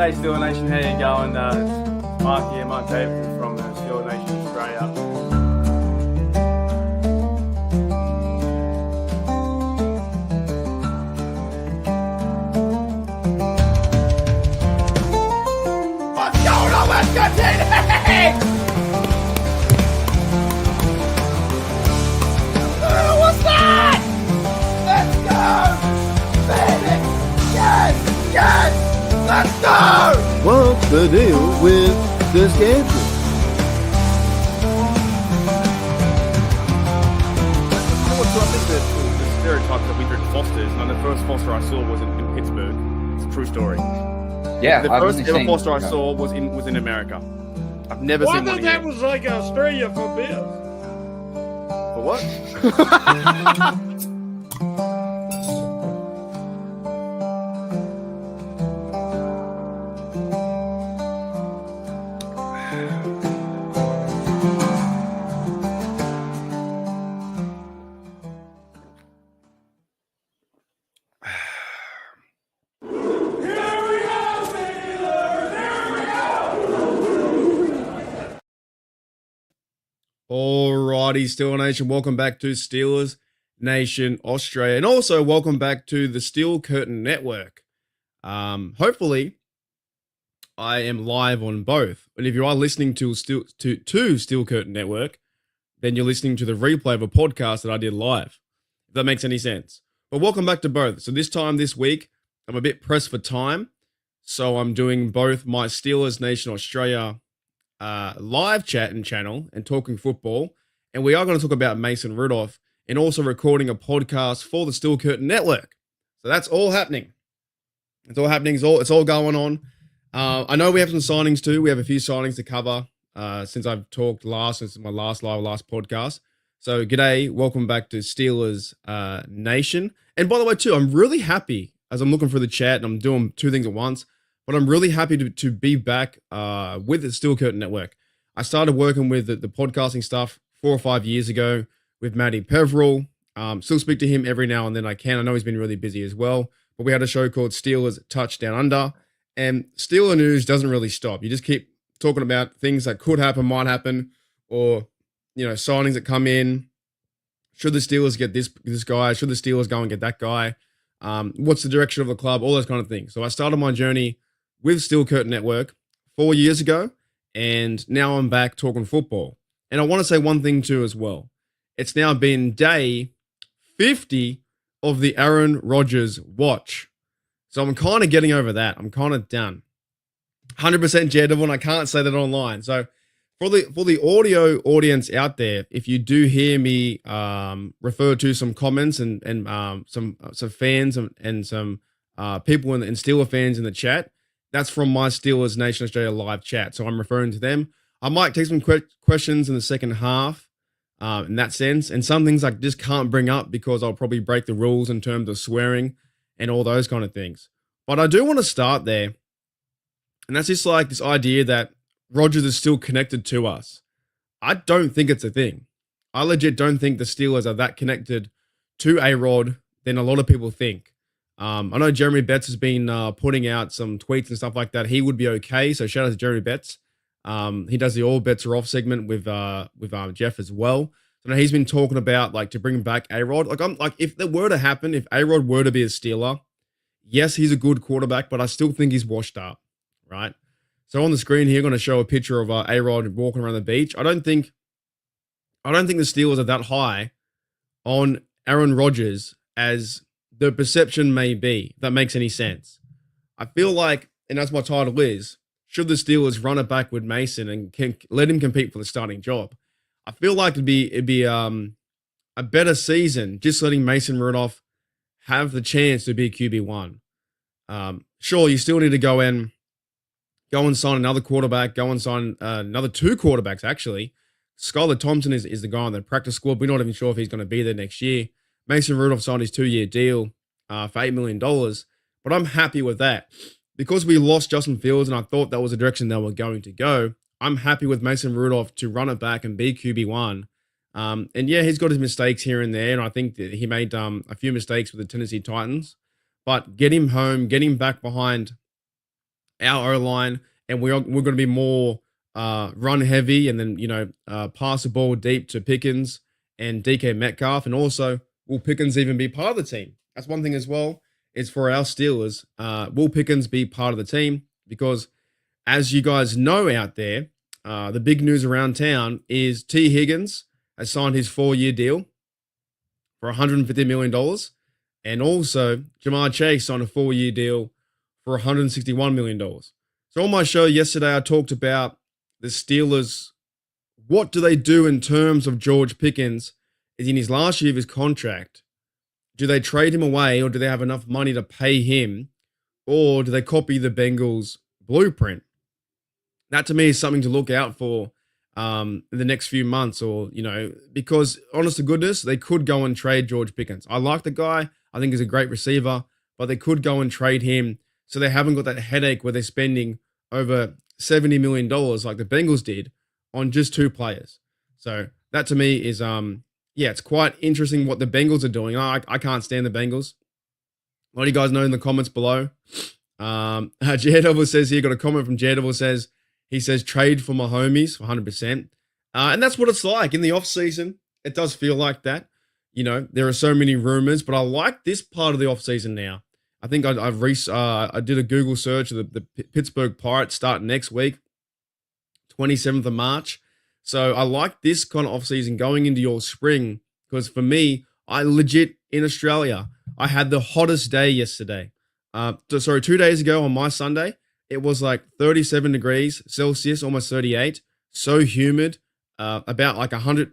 G'day Steel Nation, how you going? It's Mark here, Mark Davidson from Steel Nation Australia. What's going on, West Country? What's that? Let's go! Baby! Yes! Yes! Let's go! What's the deal with this cancer? I think the stereotype that we drink Fosters, and the first Foster I saw was in Pittsburgh. It's a true story. Yeah, The I've first only ever seen- Foster I saw was in America. I've never Well, I seen one thought that here. was like Australia for beers. For what? Alrighty, Steel Nation, welcome back to Steelers Nation Australia, and also welcome back to the Steel Curtain Network. Hopefully, I am live on both. And if you are listening to Steel Curtain Network, then you're listening to the replay of a podcast that I did live. If that makes any sense. But welcome back to both. So this week, I'm a bit pressed for time, so I'm doing both my Steelers Nation Australia live chat and channel and talking football, and we are going to talk about Mason Rudolph and also recording a podcast for the Steel Curtain Network. So that's all happening. It's all happening. It's all going on. I know we have some signings too. We have a few signings to cover since I've talked last. Since my last podcast. So g'day, welcome back to Steelers Nation. And by the way, too, I'm really happy as I'm looking for the chat and I'm doing two things at once. But I'm really happy to be back with the Steel Curtain Network. I started working with the podcasting stuff 4 or 5 years ago with Matty Peverell. Still speak to him every now and then I can. I know he's been really busy as well. But we had a show called Steelers Touchdown Under. And Steeler news doesn't really stop. You just keep talking about things that could happen, might happen, or, signings that come in. Should the Steelers get this guy? Should the Steelers go and get that guy? What's the direction of the club? All those kind of things. So I started my journey with Steel Curtain Network 4 years ago, and now I'm back talking football. And I want to say one thing too as well. It's now been day 50 of the Aaron Rodgers watch. So I'm kind of getting over that. I'm kind of done. 100% Daredevil, and I can't say that online. So for the audio audience out there, if you do hear me refer to some comments and some fans and some people and Steeler fans in the chat, that's from my Steelers Nation Australia live chat. So I'm referring to them. I might take some questions in the second half in that sense. And some things I just can't bring up because I'll probably break the rules in terms of swearing and all those kind of things. But I do want to start there. And that's just like this idea that Rodgers is still connected to us. I don't think it's a thing. I legit don't think the Steelers are that connected to A-Rod than a lot of people think. I know Jeremy Betts has been putting out some tweets and stuff like that. He would be okay. So shout out to Jeremy Betts. He does the All Bets Are Off segment with Jeff as well. So now he's been talking about like to bring back A-Rod. Like if that were to happen, if A-Rod were to be a Steeler, yes, he's a good quarterback, but I still think he's washed up, right? So on the screen here, I'm going to show a picture of A-Rod walking around the beach. I don't think the Steelers are that high on Aaron Rodgers as the perception may be, if that makes any sense. I feel like, and that's my title is, should the Steelers run it back with Mason and let him compete for the starting job? I feel like it'd be a better season just letting Mason Rudolph have the chance to be QB1. Sure, you still need to go and sign another quarterback, go and sign another 2 quarterbacks, actually. Skylar Thompson is the guy on the practice squad. We're not even sure if he's going to be there next year. Mason Rudolph signed his 2-year deal for $8 million. But I'm happy with that. Because we lost Justin Fields and I thought that was the direction they were going to go, I'm happy with Mason Rudolph to run it back and be QB1. And yeah, he's got his mistakes here and there. And I think that he made a few mistakes with the Tennessee Titans. But get him home, get him back behind our O-line, and we're going to be more run heavy, and then pass the ball deep to Pickens and DK Metcalf, and also will Pickens even be part of the team? That's one thing as well. Is for our Steelers, will Pickens be part of the team? Because as you guys know out there, the big news around town is T. Higgins has signed his 4-year deal for $150 million. And also, Jamar Chase signed a 4-year deal for $161 million. So on my show yesterday, I talked about the Steelers. What do they do in terms of George Pickens is in his last year of his contract? Do they trade him away, or do they have enough money to pay him? Or do they copy the Bengals blueprint? That to me is something to look out for in the next few months, or, because honest to goodness, they could go and trade George Pickens. I like the guy. I think he's a great receiver, but they could go and trade him so they haven't got that headache where they're spending over $70 million like the Bengals did on just 2 players. So that to me is, it's quite interesting what the Bengals are doing. I can't stand the Bengals. A lot of you guys know in the comments below. Daredevil says here, got a comment from Daredevil says, he says, trade for my homies for 100%. And that's what it's like in the off season. It does feel like that. There are so many rumors, but I like this part of the off season now. I think I did a Google search of the Pittsburgh Pirates start next week, 27th of March. So I like this kind of off season going into your spring, because for me, I legit in Australia, I had the hottest day yesterday. 2 days ago on my Sunday, it was like 37 degrees Celsius, almost 38. So humid, about like 100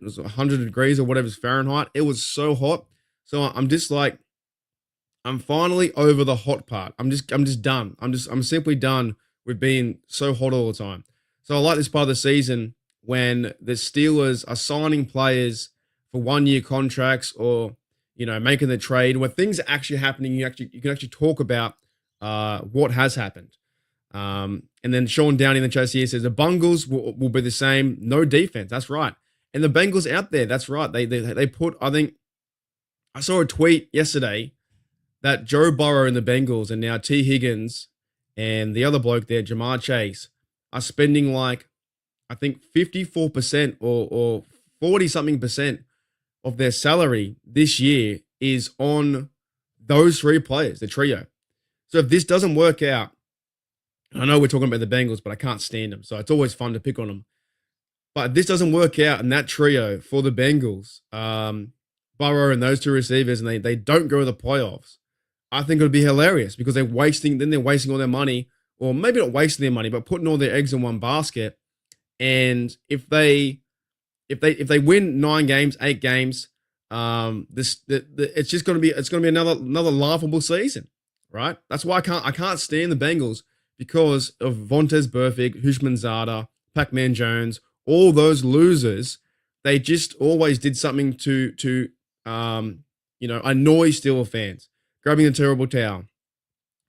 degrees or whatever's Fahrenheit. It was so hot. So I'm just like, I'm finally over the hot part. I'm just done. I'm simply done with being so hot all the time. So I like this part of the season when the Steelers are signing players for 1-year contracts, or, making the trade, where things are actually happening. You can actually talk about what has happened. And then Sean Downey in the chat here says the Bengals will be the same. No defense. That's right. And the Bengals out there. That's right. They put, I think, I saw a tweet yesterday that Joe Burrow and the Bengals, and now T. Higgins and the other bloke there, Jamar Chase, are spending like, I think 54% or 40 something percent of their salary this year is on those 3 players, the trio. So if this doesn't work out, I know we're talking about the Bengals, but I can't stand them. So it's always fun to pick on them. But if this doesn't work out in that trio for the Bengals, Burrow and those 2 receivers, and they don't go to the playoffs, I think it would be hilarious, because they're wasting all their money, or maybe not wasting their money, but putting all their eggs in one basket. And if they win 9 games, 8 games, it's just going to be another laughable season, right? That's why I can't stand the Bengals, because of Vontaze Burfict, Hushmanzada, Pac-Man Jones, all those losers. They just always did something to annoy Steelers fans. Grabbing the terrible towel,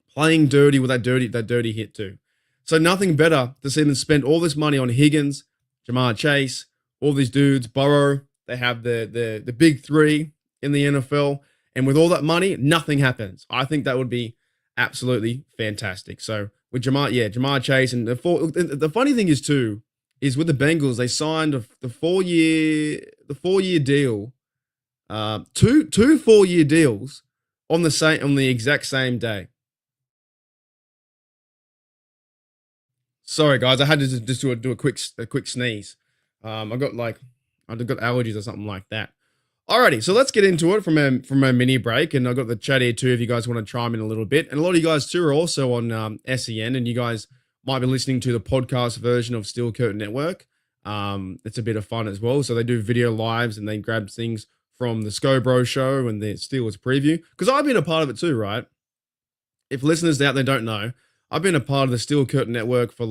playing dirty with that dirty hit too. So nothing better to see them spend all this money on Higgins, Jamar Chase, all these dudes, Burrow. They have the big 3 in the NFL, and with all that money, nothing happens. I think that would be absolutely fantastic. So with Jamar Chase, and the funny thing is too, is with the Bengals, they signed the 4-year deal, 2 4-year deals on the exact same day. Sorry guys, I had to just do a quick sneeze. I've got allergies or something like that. Alrighty, so let's get into it from a mini break, and I've got the chat here too if you guys want to chime in a little bit. And a lot of you guys too are also on SEN, and you guys might be listening to the podcast version of Steel Curtain Network. It's a bit of fun as well. So they do video lives, and they grab things from the Scobro show and the Steelers preview, because I've been a part of it too, right? If listeners out there don't know, I've been a part of the Steel Curtain Network for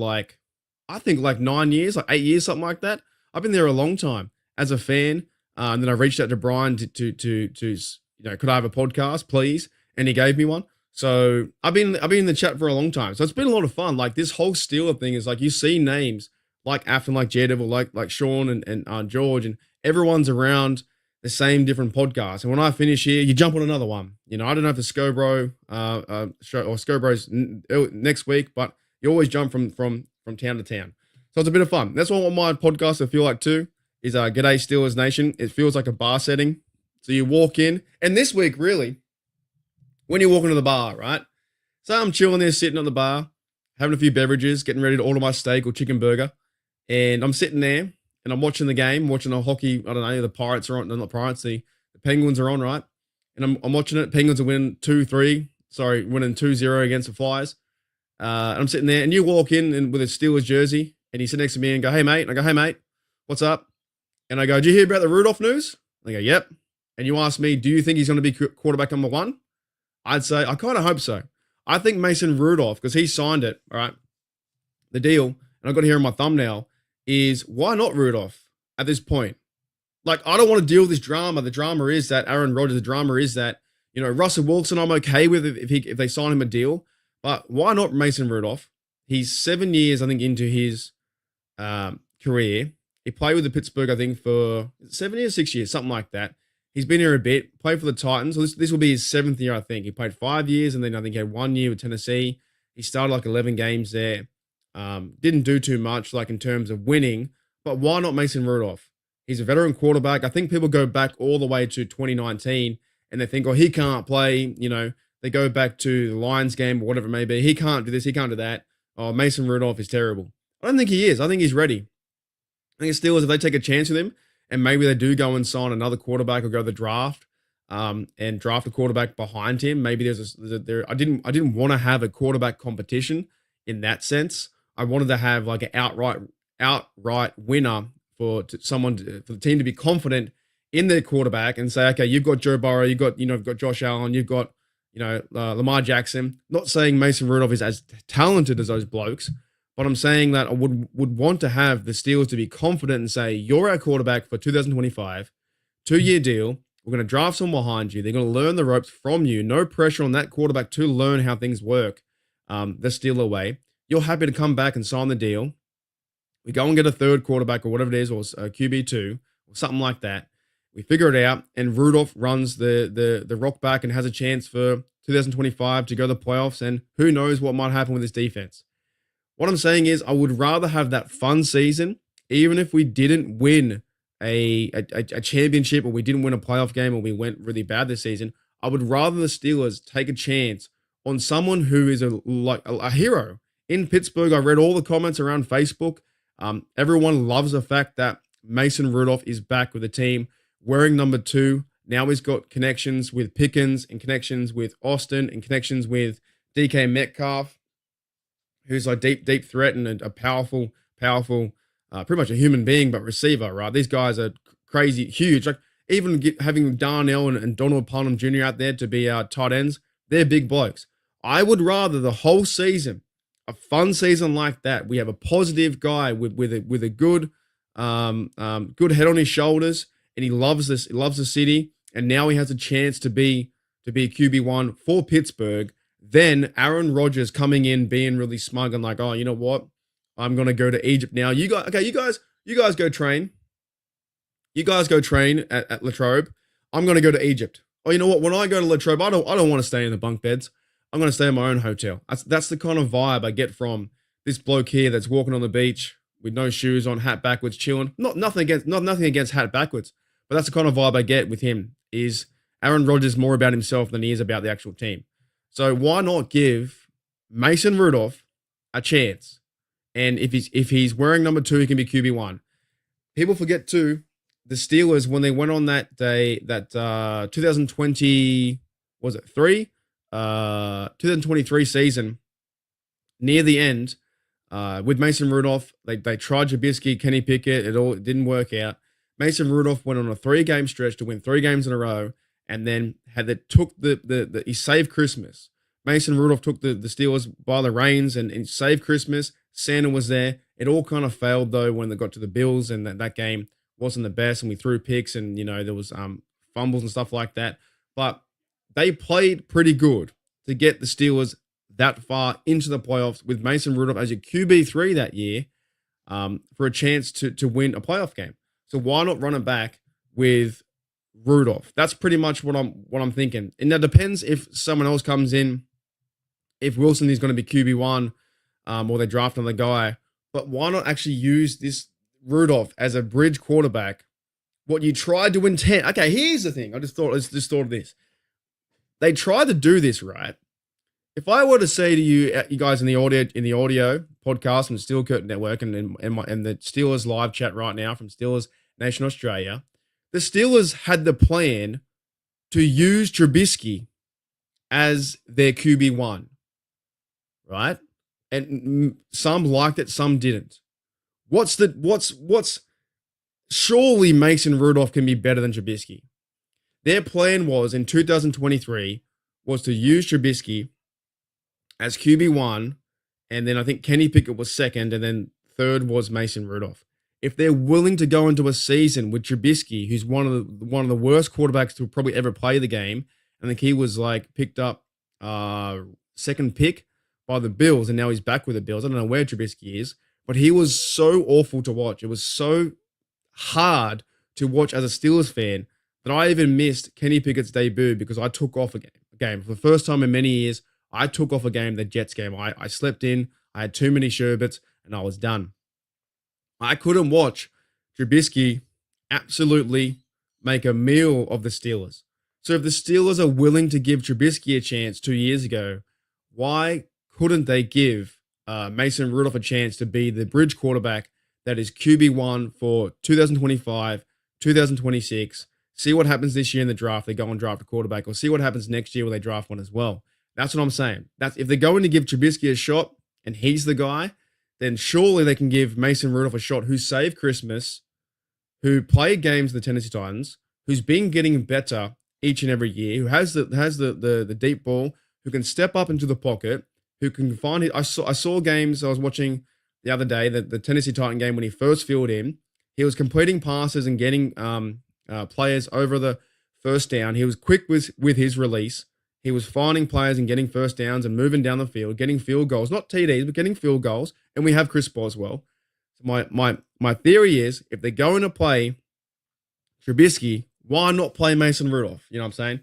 I think 9 years, 8 years, something like that. I've been there a long time as a fan. And then I reached out to Brian to could I have a podcast, please? And he gave me one. So I've been in the chat for a long time. So it's been a lot of fun. This whole Steeler thing is you see names like Afton, like Daredevil, like Sean and George, and everyone's around the same different podcasts. And when I finish here, you jump on another one. I don't know if the Scobro show or Scobro's next week, but You always jump from town to town. So it's a bit of fun. That's what my podcast will feel like too, is G'day Steelers Nation. It feels like a bar setting. So you walk in, and this week, really, when you walk into the bar, right? So I'm chilling there, sitting on the bar, having a few beverages, getting ready to order my steak or chicken burger. And I'm sitting there, and I'm watching the game, watching the hockey. I don't know, the Pirates are on, not Pirates, the Penguins are on, right? And I'm watching it. Penguins are winning 2-3. Sorry, winning 2-0 against the Flyers. And I'm sitting there, and you walk in and with a Steelers jersey, and you sit next to me and go, "Hey, mate." And I go, "Hey, mate, what's up?" And I go, "Did you hear about the Rudolph news?" And they go, "Yep." And you ask me, "Do you think he's going to be quarterback number one?" I'd say, I kind of hope so. I think Mason Rudolph, because he signed it, all right, the deal, and I've got to hear on my thumbnail, is why not Rudolph at this point? Like, I don't want to deal with this drama. The drama is that Aaron Rodgers, the drama is that, Russell Wilson, I'm okay with if they sign him a deal. But why not Mason Rudolph? He's 7 years, I think, into his career. He played with the Pittsburgh, I think, for 7 years, 6 years, something like that. He's been here a bit, played for the Titans. So this will be his 7th year, I think. He played 5 years, and then I think he had 1 year with Tennessee. He started like 11 games there. Didn't do too much, like in terms of winning. But why not Mason Rudolph? He's a veteran quarterback. I think people go back all the way to 2019, and they think, oh, he can't play. They go back to the Lions game or whatever it may be. He can't do this. He can't do that. Oh, Mason Rudolph is terrible. I don't think he is. I think he's ready. I think it's Steelers, if they take a chance with him, and maybe they do go and sign another quarterback or go to the draft and draft a quarterback behind him. Maybe I didn't want to have a quarterback competition in that sense. I wanted to have like an outright winner for the team to be confident in their quarterback and say, okay, you've got Joe Burrow, you've got Josh Allen, you've got Lamar Jackson. Not saying Mason Rudolph is as talented as those blokes, but I'm saying that I would want to have the Steelers to be confident and say, you're our quarterback for 2025, 2-year deal. We're going to draft someone behind you. They're going to learn the ropes from you. No pressure on that quarterback to learn how things work the Steeler way. You're happy to come back and sign the deal. We go and get a third quarterback or whatever it is, or a QB2 or something like that. We figure it out, and Rudolph runs the rock back and has a chance for 2025 to go to the playoffs, and who knows what might happen with this defense. What I'm saying is I would rather have that fun season, even if we didn't win a championship or we didn't win a playoff game or we went really bad this season. I would rather the Steelers take a chance on someone who is a hero. In Pittsburgh, I read all the comments around Facebook. Everyone loves the fact that Mason Rudolph is back with the team, wearing number 2. Now he's got connections with Pickens and connections with Austin and connections with DK Metcalf, who's a deep threat and a powerful, pretty much a human being, but receiver, right? These guys are crazy, huge. Like even having Darnell and Donald Parham Jr. out there to be our tight ends, they're big blokes. I would rather the whole season, a fun season like that. We have a positive guy with a good head on his shoulders, and he loves this. He loves the city, and now he has a chance to be QB1 for Pittsburgh. Then Aaron Rodgers coming in, being really smug and like, oh, you know what? I'm gonna go to Egypt now. You guys go train. You guys go train at Latrobe. I'm gonna go to Egypt. Oh, you know what? When I go to Latrobe, I don't want to stay in the bunk beds. I'm going to stay in my own hotel. That's the kind of vibe I get from this bloke here that's walking on the beach with no shoes on, hat backwards, chilling. Nothing against hat backwards, but that's the kind of vibe I get with him. Is Aaron Rodgers more about himself than he is about the actual team? So why not give Mason Rudolph a chance? And if he's wearing number 2, he can be QB1. People forget too, the Steelers when they went on that day, that 2020 was it 2023 season, near the end, with Mason Rudolph, they tried Trubisky, Kenny Pickett, it didn't work out. Mason Rudolph went on a 3-game stretch to win 3 games in a row, and then he saved Christmas. Mason Rudolph took the Steelers by the reins and saved Christmas. Santa was there. It all kind of failed though when they got to the Bills, and that game wasn't the best, and we threw picks, and there was fumbles and stuff like that. But they played pretty good to get the Steelers that far into the playoffs with Mason Rudolph as your QB3 that year, for a chance to win a playoff game. So why not run it back with Rudolph? That's pretty much what I'm thinking. And that depends if someone else comes in. If Wilson is going to be QB1, or they draft another guy. But why not actually use this Rudolph as a bridge quarterback? What you tried to intend. Okay, here's the thing. I just thought of this. They tried to do this, right? If I were to say to you, you guys in the audio podcast from the Steel Curtain Network and the Steelers live chat right now from Steelers Nation Australia, the Steelers had the plan to use Trubisky as their QB1, right? And some liked it, some didn't. Surely Mason Rudolph can be better than Trubisky. Their plan was in 2023 was to use Trubisky as QB1, and then I think Kenny Pickett was second, and then third was Mason Rudolph. If they're willing to go into a season with Trubisky, who's one of the worst quarterbacks to probably ever play the game, I think he was like picked up second pick by the Bills, and now he's back with the Bills. I don't know where Trubisky is, but he was so awful to watch. It was so hard to watch as a Steelers fan that I even missed Kenny Pickett's debut because I took off a game. For the first time in many years, I took off a game, the Jets game. I slept in, I had too many sherbets, and I was done. I couldn't watch Trubisky absolutely make a meal of the Steelers. So if the Steelers are willing to give Trubisky a chance 2 years ago, why couldn't they give Mason Rudolph a chance to be the bridge quarterback that is QB1 for 2025, 2026? See what happens this year in the draft. They go and draft a quarterback, or see what happens next year when they draft one as well. That's what I'm saying. That's if they're going to give Trubisky a shot and he's the guy, then surely they can give Mason Rudolph a shot who saved Christmas, who played games with the Tennessee Titans, who's been getting better each and every year, who has the deep ball, who can step up into the pocket, who can find it. I saw games I was watching the other day, the Tennessee Titan game when he first filled in. He was completing passes and getting players over the first down. He was quick with his release. He was finding players and getting first downs and moving down the field, getting field goals, not TDs, but getting field goals. And we have Chris Boswell. So my theory is if they're going to play Trubisky, why not play Mason Rudolph? You know what I'm saying?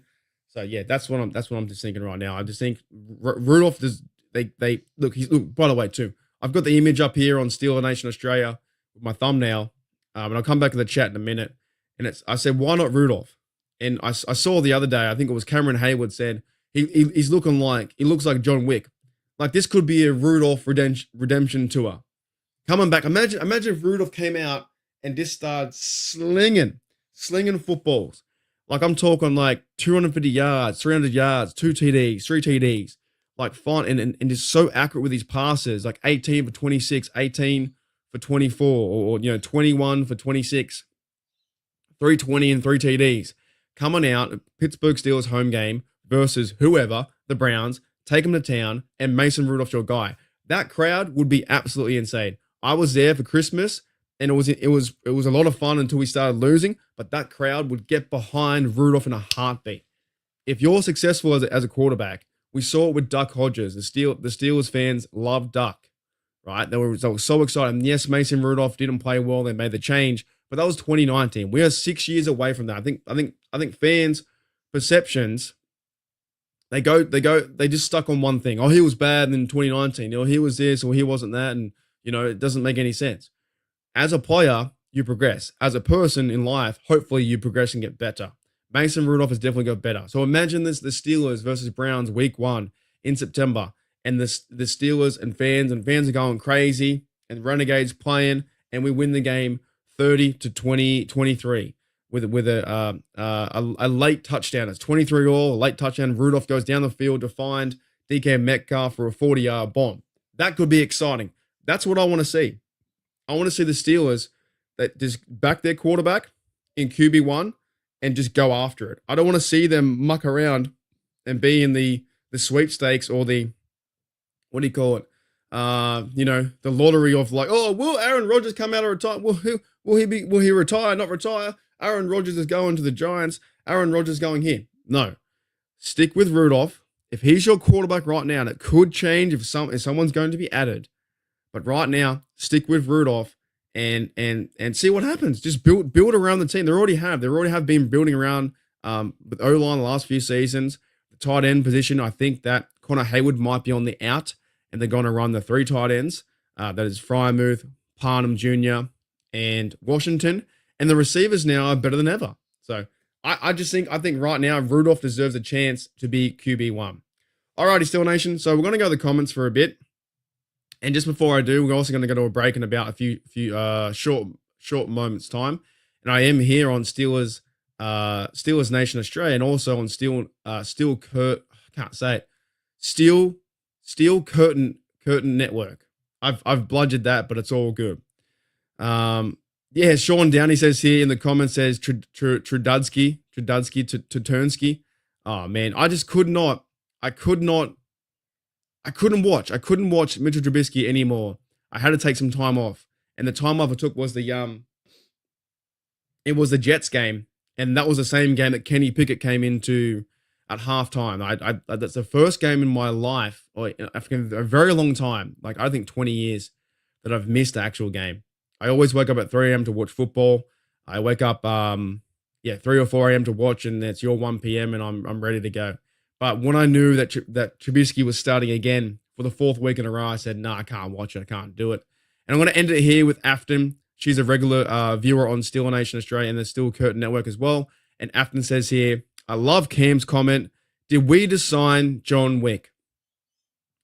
So yeah, that's what I'm just thinking right now. I just think Rudolph does. They look. By the way, too, I've got the image up here on Steeler Nation Australia with my thumbnail, and I'll come back to the chat in a minute. And I said, why not Rudolph? And I saw the other day, I think it was Cameron Hayward said he looks like John Wick. Like this could be a Rudolph redemption tour. Coming back, imagine if Rudolph came out and just started slinging footballs. Like I'm talking like 250 yards, 300 yards, 2 TDs, 3 TDs. Like fun and just so accurate with his passes, like 18 for 26, 18 for 24, or 21 for 26, 320 and 3 TDs. Coming out, Pittsburgh Steelers home game versus whoever, the Browns, take them to town, and Mason Rudolph's your guy. That crowd would be absolutely insane. I was there for Christmas, and it was a lot of fun until we started losing, but that crowd would get behind Rudolph in a heartbeat. If you're successful as a quarterback, we saw it with Duck Hodges. The Steelers fans love Duck, right? They were so excited. And yes, Mason Rudolph didn't play well. They made the change, but that was 2019. We are 6 years away from that. I think fans' perceptions, they just stuck on one thing. Oh, he was bad in 2019. Or he was this, or he wasn't that, and it doesn't make any sense. As a player, you progress. As a person in life, hopefully you progress and get better. Mason Rudolph has definitely got better. So imagine this: the Steelers versus Browns week 1 in September, and the Steelers and fans are going crazy, and Renegades playing, and we win the game 30-23 with a late touchdown. It's 23-all, a late touchdown. Rudolph goes down the field to find DK Metcalf for a 40-yard bomb. That could be exciting. That's what I want to see. I want to see the Steelers that just back their quarterback in QB1 and just go after it. I don't want to see them muck around and be in the sweepstakes or the, what do you call it? The lottery of like, oh, will Aaron Rodgers come out of retirement? Will he retire, not retire? Aaron Rodgers is going to the Giants. Aaron Rodgers going here. No. Stick with Rudolph. If he's your quarterback right now, and it could change if someone's going to be added. But right now, stick with Rudolph and see what happens. Just build around the team. They already have been building around with O-line the last few seasons. The tight end position, I think that Connor Hayward might be on the out. and they're going to run the 3 tight ends. That is Frymouth, Parnham Jr., and Washington. And the receivers now are better than ever. So I think right now Rudolph deserves a chance to be QB1. Alrighty, Steel Nation. So we're going to go to the comments for a bit. And just before I do, we're also going to go to a break in about a few short moments time. And I am here on Steelers Nation Australia, and also on Steel Curtain Network. I've bludgered that, but it's all good. Yeah, Sean Downey says here in the comments, says Trududsky to Turnsky. Oh man, I couldn't watch Mitchell Trubisky anymore. I had to take some time off, and the time off I took was the Jets game, and that was the same game that Kenny Pickett came into at halftime. That's the first game in my life, or a very long time, like I think 20 years, that I've missed the actual game. I always wake up at 3 a.m. to watch football. I wake up 3 or 4 a.m. to watch, and it's your 1 p.m. and I'm ready to go. But when I knew that Trubisky was starting again for the 4th week in a row, I said, no, I can't watch it. I can't do it. And I'm going to end it here with Afton. She's a regular viewer on Steel Nation Australia and the Steel Curtain Network as well. And Afton says here, I love Cam's comment. Did we just sign John Wick?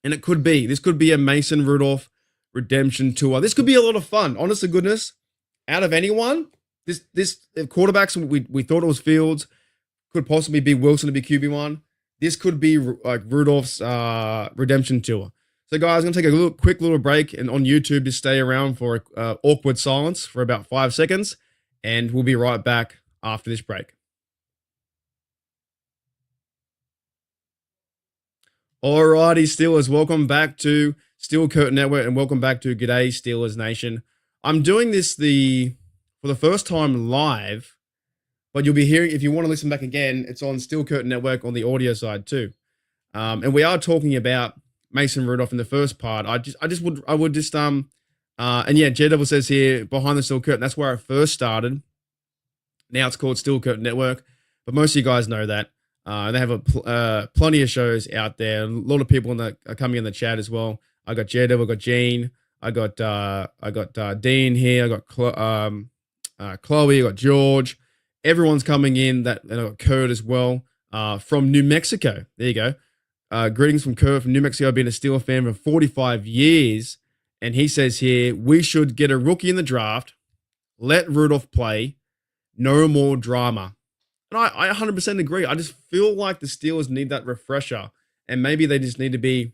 And it could be. This could be a Mason Rudolph redemption tour. This could be a lot of fun. Honest to goodness, out of anyone, this quarterbacks, we thought it was Fields, could possibly be Wilson to be QB1. This could be like Rudolph's redemption tour. So guys, I'm going to take a quick little break, and on YouTube, just stay around for awkward silence for about 5 seconds, and we'll be right back after this break. Alrighty, Steelers, welcome back to Steel Curtain Network, and welcome back to G'day Steelers Nation. I'm doing this for the first time live, but you'll be hearing, if you want to listen back again, it's on Steel Curtain Network on the audio side too. And we are talking about Mason Rudolph in the first part. And yeah, J-Devil says here, behind the Steel Curtain, that's where I first started. Now it's called Steel Curtain Network, but most of you guys know that. They have plenty of shows out there. A lot of people are coming in the chat as well. I got J-Devil, I got Gene, I got Dean here, I got Chloe, I got George. Everyone's coming in. I got Kurt as well from New Mexico. There you go. Greetings from Kurt from New Mexico. I've been a Steelers fan for 45 years. And he says here, we should get a rookie in the draft, let Rudolph play, no more drama. And I 100% agree. I just feel like the Steelers need that refresher. And maybe they just need to be,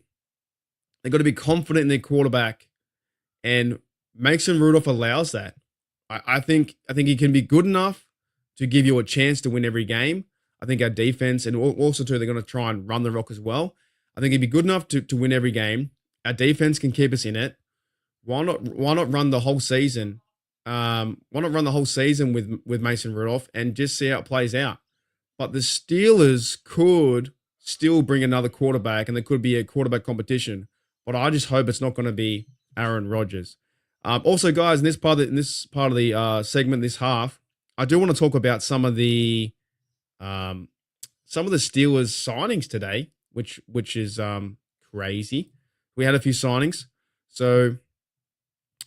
they got to be confident in their quarterback. And Mason Rudolph allows that. I think he can be good enough to give you a chance to win every game. I think our defense, and also too, they're going to try and run the rock as well. I think he'd be good enough to win every game. Our defense can keep us in it. Why not run the whole season? Why not run the whole season with Mason Rudolph and just see how it plays out? But the Steelers could still bring another quarterback, and there could be a quarterback competition. But I just hope it's not going to be Aaron Rodgers. Also, guys, in this part of the segment, this half, I do want to talk about some of the Steelers signings today, which is crazy. We had a few signings, so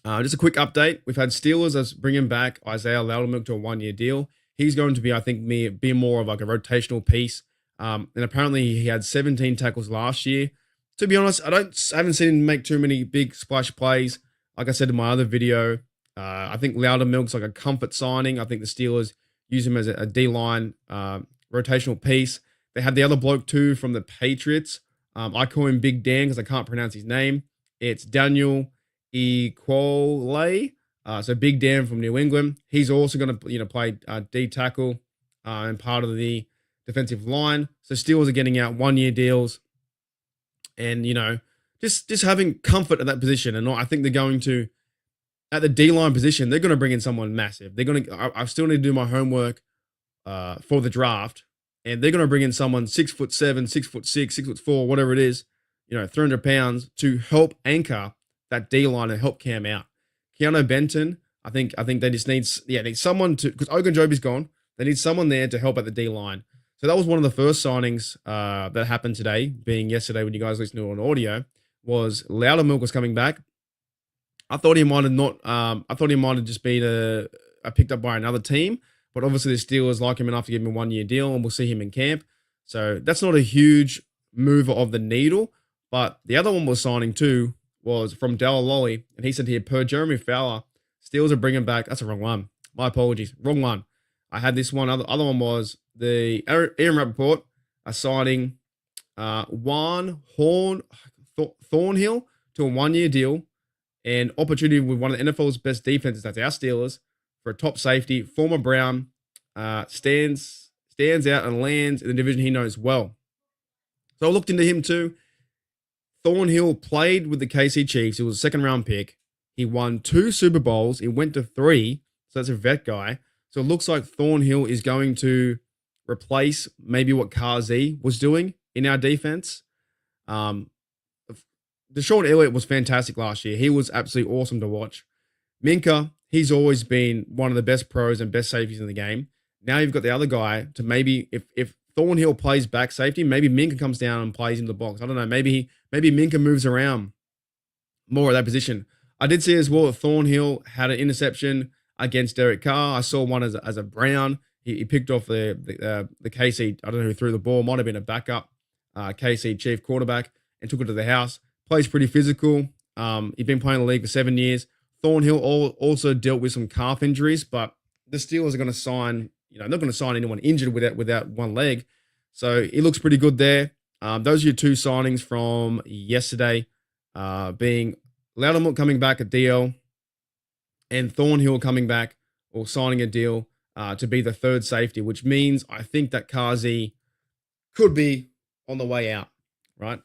just a quick update. We've had Steelers as bringing back Isaiah Loudermilk to a 1-year deal. He's going to be, I think, be more of like a rotational piece. And apparently he had 17 tackles last year. To be honest, I haven't seen him make too many big splash plays. Like I said in my other video, I think Loudermilk's like a comfort signing. I think the Steelers use him as a D-line rotational piece. They had the other bloke too from the Patriots. I call him Big Dan because I can't pronounce his name. It's Daniel Equole. So Big Dan from New England. He's also going to play D tackle and part of the defensive line. So Steelers are getting out 1-year deals, and just having comfort at that position. And I think they're going to, at the D-line position, they're going to bring in someone massive. I still need to do my homework for the draft, and they're going to bring in someone 6'7", 6'6", 6'4", whatever it is, 300 pounds to help anchor that D-line and help Cam out. Keanu Benton, I think they just need someone to, because Ogunjobi's gone. They need someone there to help at the D-line. So that was one of the first signings that happened today, being yesterday when you guys listened to it on audio, was Loudermilk was coming back. I thought he might have not. I thought he might have just been picked up by another team, but obviously the Steelers like him enough to give him a 1 year deal, and we'll see him in camp. So that's not a huge mover of the needle. But the other one was signing too was from Dell Lolly, and he said here per Jeremy Fowler, Steelers are bringing back. That's the wrong one. My apologies, wrong one. I had this one. Other one was the Aaron Rappaport signing Juan Thornhill to a 1 year deal. And opportunity with one of the NFL's best defenses, that's our Steelers, for a top safety. Former Brown stands out and lands in the division he knows well. So I looked into him too. Thornhill played with the KC Chiefs. He was a second-round pick. He won 2 Super Bowls. He went to 3, so that's a vet guy. So it looks like Thornhill is going to replace maybe what Kazi was doing in our defense. Deshaun Elliott was fantastic last year. He was absolutely awesome to watch. Minka, he's always been one of the best pros and best safeties in the game. Now you've got the other guy to maybe, if Thornhill plays back safety, maybe Minka comes down and plays in the box. I don't know. Maybe Minka moves around more at that position. I did see as well that Thornhill had an interception against Derek Carr. I saw one as a Brown. He picked off the KC, I don't know who threw the ball, might have been a backup KC chief quarterback, and took it to the house. Plays pretty physical. He's been playing in the league for 7 years. Thornhill also dealt with some calf injuries, but the Steelers are going to sign, not going to sign anyone injured without one leg. So he looks pretty good there. Those are your 2 signings from yesterday, being Loudermilk coming back at DL and Thornhill coming back or signing a deal to be the 3rd safety, which means I think that Kazi could be on the way out, right?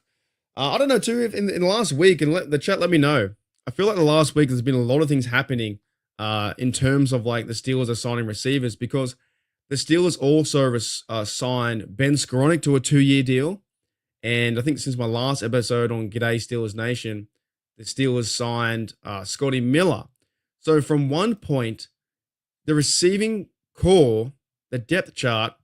I don't know too if in the last week, and let the chat let me know. I feel like the last week there's been a lot of things happening in terms of like the Steelers are signing receivers, because the Steelers also signed Ben Skowronek to a 2-year deal. And I think since my last episode on G'day Steelers Nation, the Steelers signed Scotty Miller. So from one point, the receiving core, the depth chart,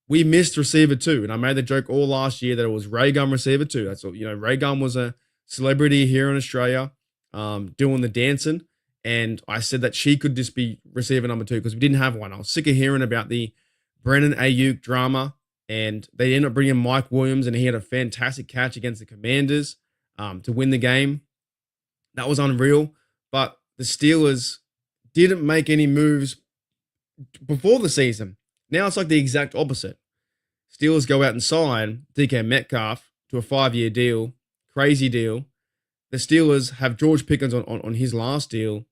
we missed receiver 2. And I made the joke all last year that it was Ray Gunn receiver 2. That's all, Ray Gunn was a celebrity here in Australia doing the dancing. And I said that she could just be receiver number 2 because we didn't have one. I was sick of hearing about the Brennan Ayuk drama. And they ended up bringing Mike Williams, and he had a fantastic catch against the Commanders to win the game. That was unreal. But the Steelers didn't make any moves before the season. Now it's like the exact opposite. Steelers go out and sign DK Metcalf to a 5-year deal, crazy deal. The Steelers have George Pickens on his last deal.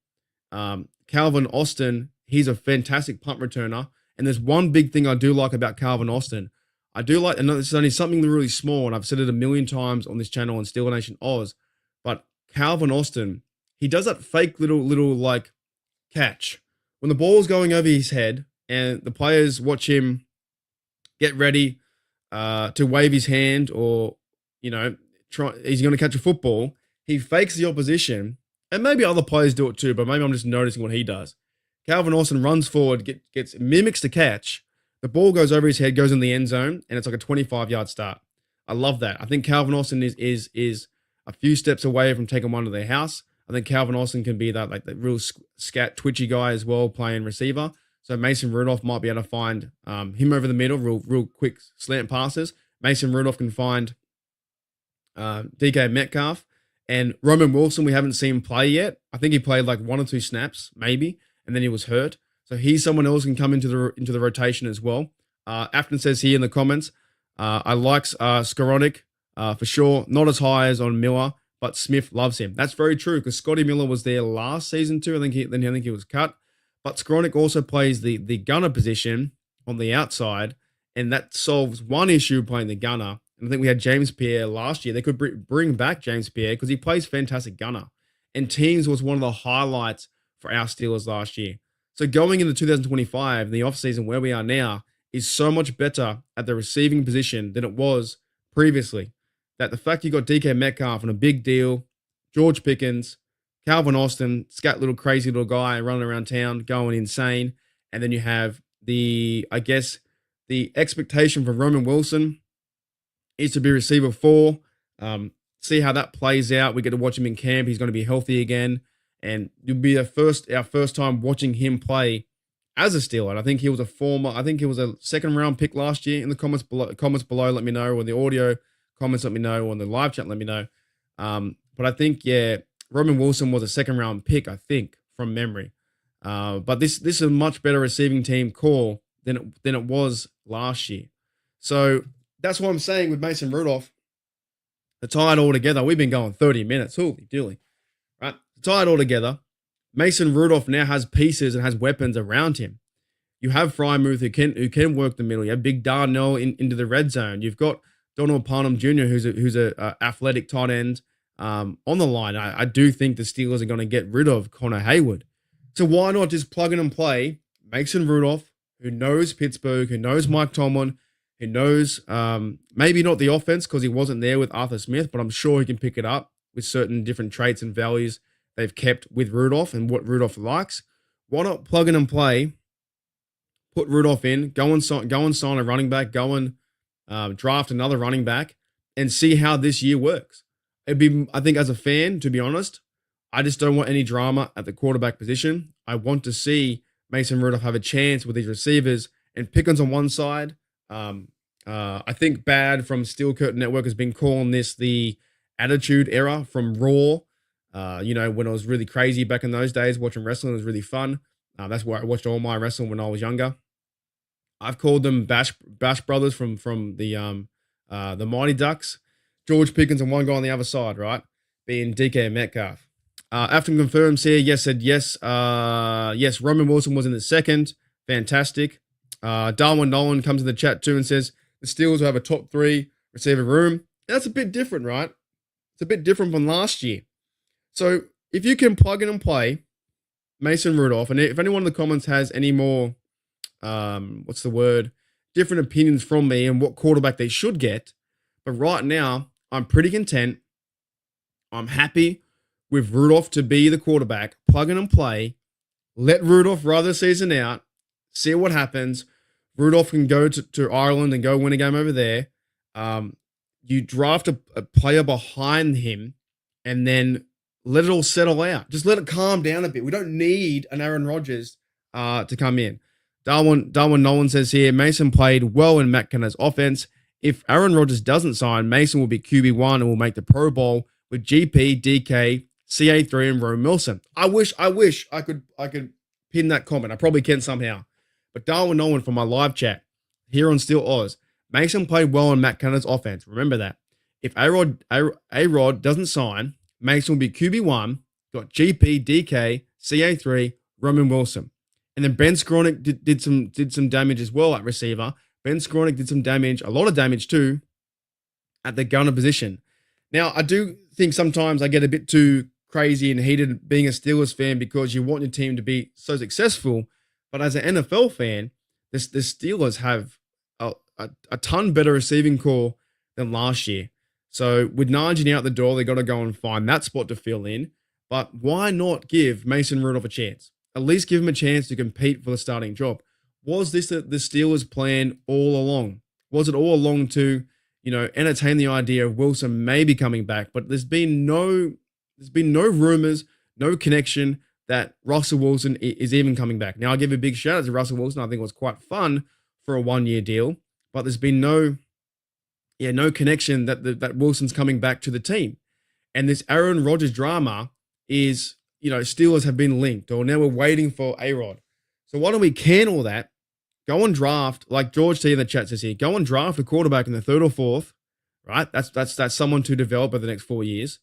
Calvin Austin, he's a fantastic punt returner. And there's one big thing I do like about Calvin Austin. I do like, and this is only something really small, and I've said it a million times on this channel on Steeler Nation Oz, but Calvin Austin, he does that fake little like catch. When the ball's going over his head and the players watch him get ready to wave his hand or, he's going to catch a football, he fakes the opposition, and maybe other players do it too, but maybe I'm just noticing what he does. Calvin Austin runs forward, mimics the catch. The ball goes over his head, goes in the end zone, and it's like a 25-yard start. I love that. I think Calvin Austin is a few steps away from taking one to their house. I think Calvin Austin can be that real scat, twitchy guy as well, playing receiver. So Mason Rudolph might be able to find him over the middle, real quick slant passes. Mason Rudolph can find DK Metcalf. And Roman Wilson, we haven't seen play yet. I think he played like 1 or 2 snaps, maybe, and then he was hurt. So he's someone else who can come into the rotation as well. Afton says here in the comments, I like Skowronek for sure. Not as high as on Miller, but Smith loves him. That's very true because Scotty Miller was there last season too. I think he was cut. But Skowronek also plays the gunner position on the outside, and that solves one issue playing the gunner. And I think we had James Pierre last year. They could bring back James Pierre because he plays fantastic gunner. And teams was one of the highlights for our Steelers last year. So going into 2025, the offseason where we are now is so much better at the receiving position than it was previously. That the fact you got DK Metcalf on a big deal, George Pickens, Calvin Austin, scat little crazy little guy running around town, going insane. And then you have the expectation for Roman Wilson is to be receiver 4. see how that plays out. We get to watch him in camp. He's going to be healthy again. And it'll be our first time watching him play as a Steeler. And I think he was a second round pick last year. In the comments below, let me know, or the audio comments, let me know, or in the live chat, let me know. But I think, Roman Wilson was a second round pick, I think, from memory. But this is a much better receiving team call than it was last year. So that's what I'm saying with Mason Rudolph. To tie it all together, we've been going 30 minutes. Holy dilly. Right? To tie it all together, Mason Rudolph now has pieces and has weapons around him. You have Frymouth who can work the middle. You have Big Darnell into the red zone. You've got Donald Parham Jr., who's a athletic tight end on the line. I do think the Steelers are going to get rid of Connor Hayward. So why not just plug in and play Mason Rudolph, who knows Pittsburgh, who knows Mike Tomlin, who knows maybe not the offense because he wasn't there with Arthur Smith, but I'm sure he can pick it up with certain different traits and values they've kept with Rudolph and what Rudolph likes. Why not plug in and play, put Rudolph in, go and sign a running back, go and draft another running back, and see how this year works. It'd be, I think, as a fan, to be honest, I just don't want any drama at the quarterback position. I want to see Mason Rudolph have a chance with these receivers and Pickens on one side. I think Bad from Steel Curtain Network has been calling this the Attitude Era from Raw. When it was really crazy back in those days, watching wrestling was really fun. That's where I watched all my wrestling when I was younger. I've called them Bash Brothers from the Mighty Ducks. George Pickens and one guy on the other side, right? Being DK Metcalf. After confirms here, yes, said yes. Yes, Roman Wilson was in the second. Fantastic. Darwin Nolan comes in the chat too and says the Steelers will have a top 3 receiver room. That's a bit different, right? It's a bit different from last year. So if you can plug in and play Mason Rudolph, and if anyone in the comments has any more, different opinions from me and what quarterback they should get, but right now I'm pretty content. I'm happy with Rudolph to be the quarterback. Plug in and play. Let Rudolph ride the season out. See what happens. Rudolph can go to Ireland and go win a game over there. You draft a player behind him and then let it all settle out. Just let it calm down a bit. We don't need an Aaron Rodgers to come in. Darwin Nolan says here, Mason played well in Matt Canada's offense. If Aaron Rodgers doesn't sign, Mason will be QB1 and will make the Pro Bowl with GP, DK, CA3, and Roman Wilson. I wish I could pin that comment. I probably can somehow. But Darwin Nolan from my live chat here on Steel Oz, Mason played well in Matt Canada's offense. Remember that. If A-Rod doesn't sign, Mason will be QB1, got GP, DK, CA3, Roman Wilson. And then Ben Skronik did some damage as well at receiver. Ben Skronik did some damage, a lot of damage too, at the gunner position. Now, I do think sometimes I get a bit too crazy and heated being a Steelers fan because you want your team to be so successful. But as an NFL fan, the Steelers have a ton better receiving core than last year. So with Najee out the door, they got to go and find that spot to fill in. But why not give Mason Rudolph a chance? At least give him a chance to compete for the starting job. Was this the Steelers' plan all along? Was it all along to, entertain the idea of Wilson maybe coming back? But there's been no rumors, no connection that Russell Wilson is even coming back. Now, I'll give a big shout out to Russell Wilson. I think it was quite fun for a 1-year deal, but there's been no connection that Wilson's coming back to the team. And this Aaron Rodgers drama is, Steelers have been linked, or now we're waiting for A-Rod. So why don't we can all that? Go and draft, like George T in the chat says here, go and draft a quarterback in the 3rd or 4th, right? That's someone to develop over the next 4 years.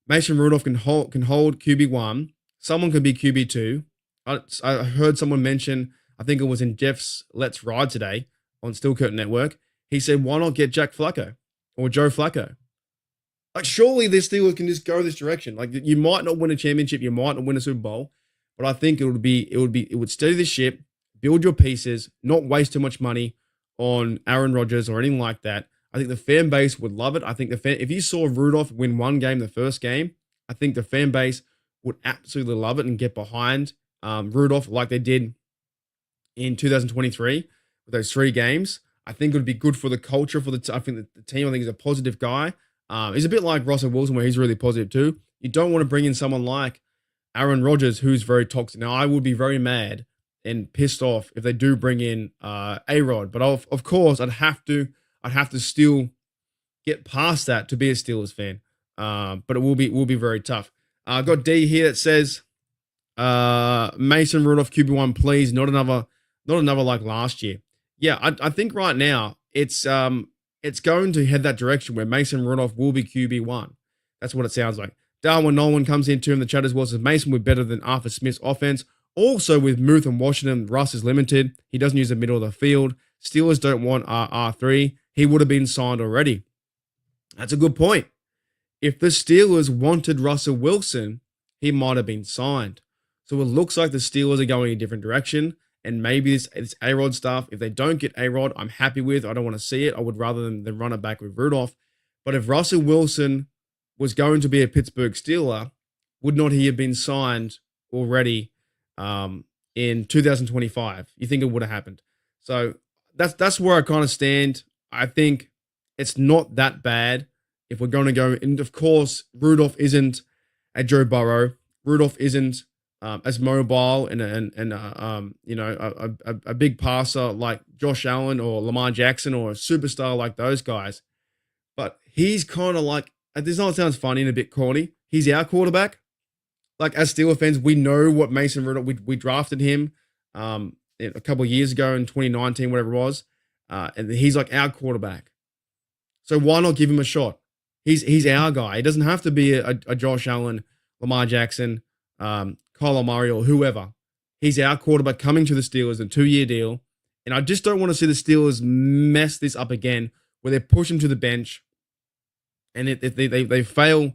Mason Rudolph can hold QB1. Someone could be QB2. I heard someone mention, I think it was in Jeff's Let's Ride today on Steel Curtain Network. He said, why not get Jack Flacco or Joe Flacco? Like, surely the Steelers can just go this direction. Like, you might not win a championship, you might not win a Super Bowl, but I think it would steady the ship, build your pieces, not waste too much money on Aaron Rodgers or anything like that. I think the fan base would love it. I think if you saw Rudolph win one game, the first game, I think the fan base would absolutely love it and get behind Rudolph like they did in 2023 with those 3 games. I think it would be good for the culture, I think that the team, I think he's a positive guy. He's a bit like Russell Wilson, where he's really positive too. You don't want to bring in someone like Aaron Rodgers, who's very toxic. Now, I would be very mad and pissed off if they do bring in A-Rod, but of course, I'd have to still get past that to be a Steelers fan. But it will be very tough. I got D here that says Mason Rudolph QB1, please, not another like last year. Yeah, I think right now it's going to head that direction where Mason Rudolph will be QB1. That's what it sounds like. Darwin Nolan comes into in the chat as well, says Mason would be better than Arthur Smith's offense. Also with Muth and Washington, Russ is limited. He doesn't use the middle of the field. Steelers don't want R3. He would have been signed already. That's a good point. If the Steelers wanted Russell Wilson, he might have been signed. So it looks like the Steelers are going a different direction. And maybe this A-Rod stuff, if they don't get A-Rod, I'm happy with. I don't want to see it. I would rather than run it back with Rudolph. But if Russell Wilson was going to be a Pittsburgh Steeler, would not he have been signed already in 2025? You think it would have happened? So that's where I kind of stand. I think it's not that bad if we're going to go. And of course, Rudolph isn't a Joe Burrow. Rudolph isn't as mobile and a big passer like Josh Allen or Lamar Jackson or a superstar like those guys. But he's kind of like, this not sounds funny and a bit corny. He's our quarterback. Like, as Steelers fans, we know what Mason Rudolph, we drafted him a couple of years ago in 2019, whatever it was. And he's like our quarterback. So why not give him a shot? He's our guy. He doesn't have to be a Josh Allen, Lamar Jackson, Kyler Murray, or whoever. He's our quarterback coming to the Steelers, a 2-year deal. And I just don't want to see the Steelers mess this up again, where they push him to the bench and they fail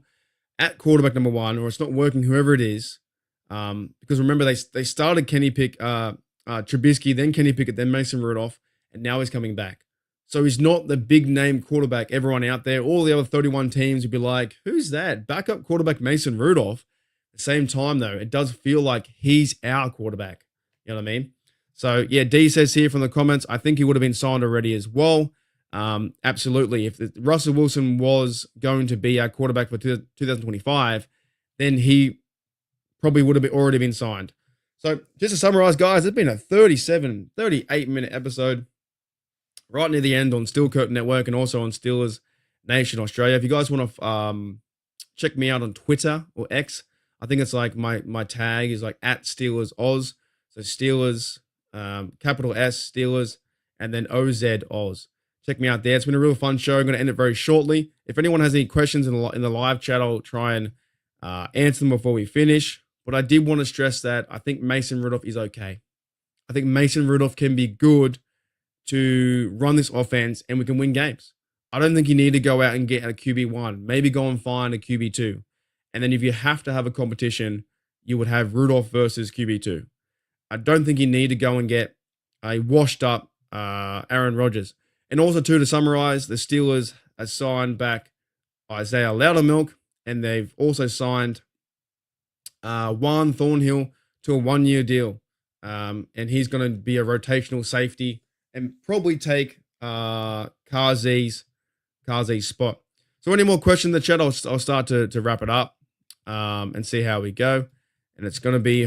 at quarterback number one, or it's not working, whoever it is. Because remember, they started Kenny Trubisky, then Kenny Pickett, then Mason Rudolph, and now he's coming back. So he's not the big name quarterback everyone out there. All the other 31 teams would be like, who's that? Backup quarterback Mason Rudolph. At the same time, though, it does feel like he's our quarterback. You know what I mean? So, yeah, D says here from the comments, I think he would have been signed already as well. Absolutely. If Russell Wilson was going to be our quarterback for 2025, then he probably would have already been signed. So just to summarize, guys, it's been a 38-minute episode right near the end on Steel Curtain Network and also on Steelers Nation Australia. If you guys want to check me out on Twitter or X, I think it's like my tag is like @Steelers Oz. So Steelers, capital S, Steelers, and then OZ Oz. Check me out there. It's been a real fun show. I'm going to end it very shortly. If anyone has any questions in the live chat, I'll try and answer them before we finish. But I did want to stress that I think Mason Rudolph is okay. I think Mason Rudolph can be good to run this offense and we can win games. I don't think you need to go out and get a QB1. Maybe go and find a QB2. And then if you have to have a competition, you would have Rudolph versus QB2. I don't think you need to go and get a washed up Aaron Rodgers. And also, too, to summarize, the Steelers have signed back Isaiah Loudermilk, and they've also signed Juan Thornhill to a 1-year deal. And he's going to be a rotational safety and probably take Kazi's spot. So any more questions in the chat, I'll start to wrap it up and see how we go. And it's going to be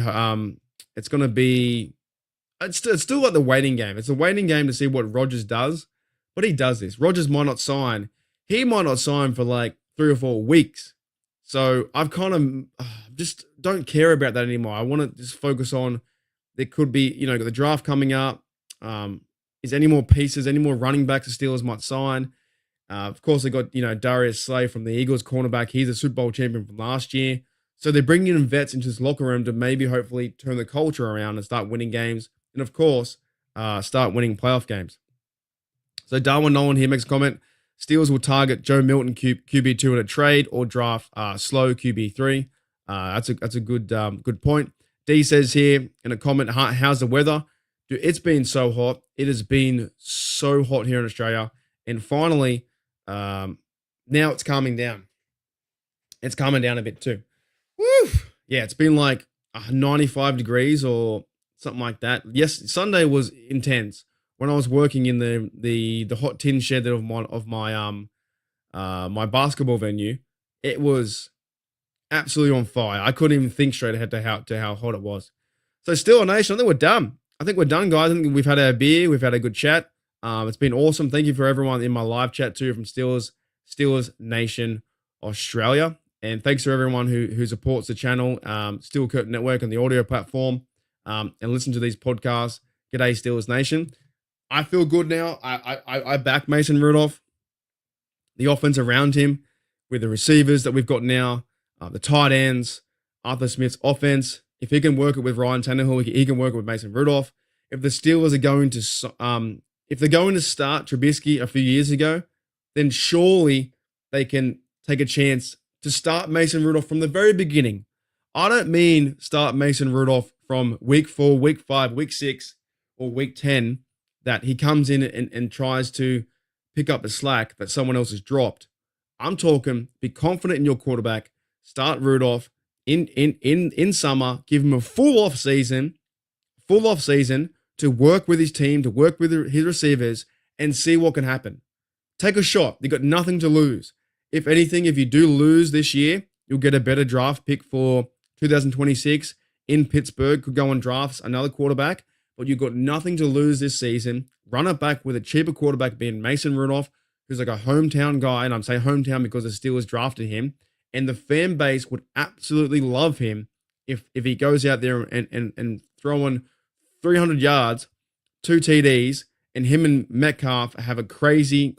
it's still like the waiting game. It's a waiting game to see what Rodgers does. But he does this. Rodgers might not sign. He might not sign for like 3 or 4 weeks. So I've kind of just don't care about that anymore. I want to just focus on there could be, the draft coming up. Is any more pieces, any more running backs the Steelers might sign? Of course, they got, Darius Slay from the Eagles, cornerback. He's a Super Bowl champion from last year. So they're bringing in vets into this locker room to maybe hopefully turn the culture around and start winning games. And of course, start winning playoff games. So Darwin Nolan here makes a comment. Steelers will target Joe Milton QB2 in a trade or draft slow QB3. That's a good point. D says here in a comment, how's the weather? Dude, it's been so hot. It has been so hot here in Australia. And finally, now it's calming down. It's calming down a bit too. Woo! Yeah, it's been like 95 degrees or something like that. Yes, Sunday was intense. When I was working in the hot tin shed of my my basketball venue, it was absolutely on fire. I couldn't even think straight ahead to how hot it was. So Steeler Nation, I think we're done. I think we're done, guys. I think we've had our beer. We've had a good chat. It's been awesome. Thank you for everyone in my live chat too from Steelers Nation Australia. And thanks to everyone who supports the channel, Steel Curtain Network and the audio platform, and listen to these podcasts. G'day, Steelers Nation. I feel good now. I back Mason Rudolph. The offense around him with the receivers that we've got now, the tight ends, Arthur Smith's offense. If he can work it with Ryan Tannehill, he can work it with Mason Rudolph. If the Steelers are going to, if they're going to start Trubisky a few years ago, then surely they can take a chance to start Mason Rudolph from the very beginning. I don't mean start Mason Rudolph from week 4, week 5, week 6, or week 10, that he comes in and tries to pick up the slack that someone else has dropped. I'm talking, be confident in your quarterback, start Rudolph in summer, give him a full off season to work with his team, to work with his receivers, and see what can happen. Take a shot. You've got nothing to lose. If anything, if you do lose this year, you'll get a better draft pick for 2026 in Pittsburgh. Could go and draft another quarterback, but you've got nothing to lose this season. Run it back with a cheaper quarterback being Mason Rudolph, who's like a hometown guy, and I'm saying hometown because the Steelers drafted him, and the fan base would absolutely love him if he goes out there and throwing 300 yards, 2 TDs, and him and Metcalf have a crazy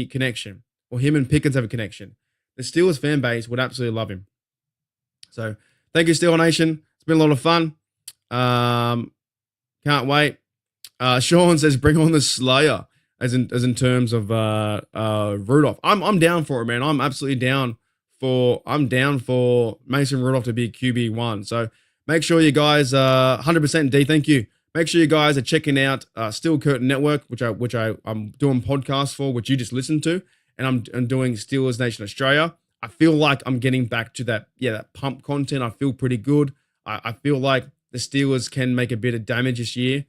connection, or him and Pickens have a connection. The Steelers fan base would absolutely love him. So thank you, Steeler Nation. It's been a lot of fun. Can't wait. Sean says, bring on the Slayer, as in terms of Rudolph. I'm down for it, man. I'm absolutely down for Mason Rudolph to be QB1. So make sure you guys 100% D. Thank you. Make sure you guys are checking out Steel Curtain Network, which I'm doing podcasts for, which you just listened to, and I'm doing Steelers Nation Australia. I feel like I'm getting back to that pump content. I feel pretty good. I feel like the Steelers can make a bit of damage this year.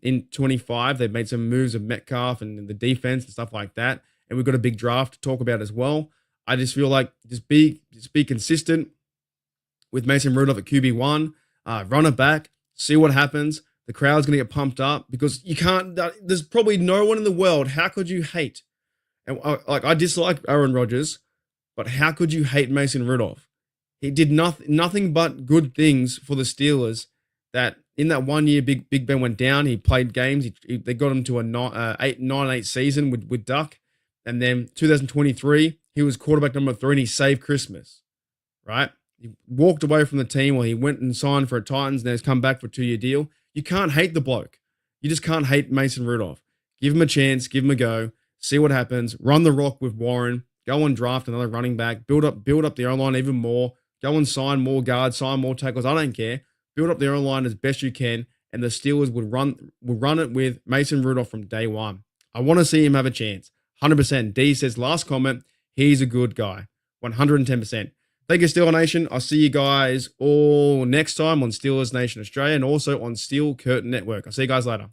In 25, they've made some moves of Metcalf and the defense and stuff like that, and we've got a big draft to talk about as well. I just feel like just be consistent with Mason Rudolph at QB1. Run it back, see what happens. The crowd's going to get pumped up because you can't. There's probably no one in the world. How could you hate? And I dislike Aaron Rodgers, but how could you hate Mason Rudolph? He did nothing but good things for the Steelers. That in that 1 year, Big Ben went down. He played games. They got him to a 9-8 season with Duck, and then 2023 he was quarterback number 3 and he saved Christmas. Right? He walked away from the team, or he went and signed for a Titans, and then he's come back for a 2-year deal. You can't hate the bloke. You just can't hate Mason Rudolph. Give him a chance. Give him a go. See what happens. Run the rock with Warren. Go and draft another running back. Build up the O-line even more. Go and sign more guards. Sign more tackles. I don't care. Build up the O-line as best you can, and the Steelers would run it with Mason Rudolph from day one. I want to see him have a chance. 100%. D says, last comment, he's a good guy. 110%. Thank you, Steeler Nation. I'll see you guys all next time on Steelers Nation Australia and also on Steel Curtain Network. I'll see you guys later.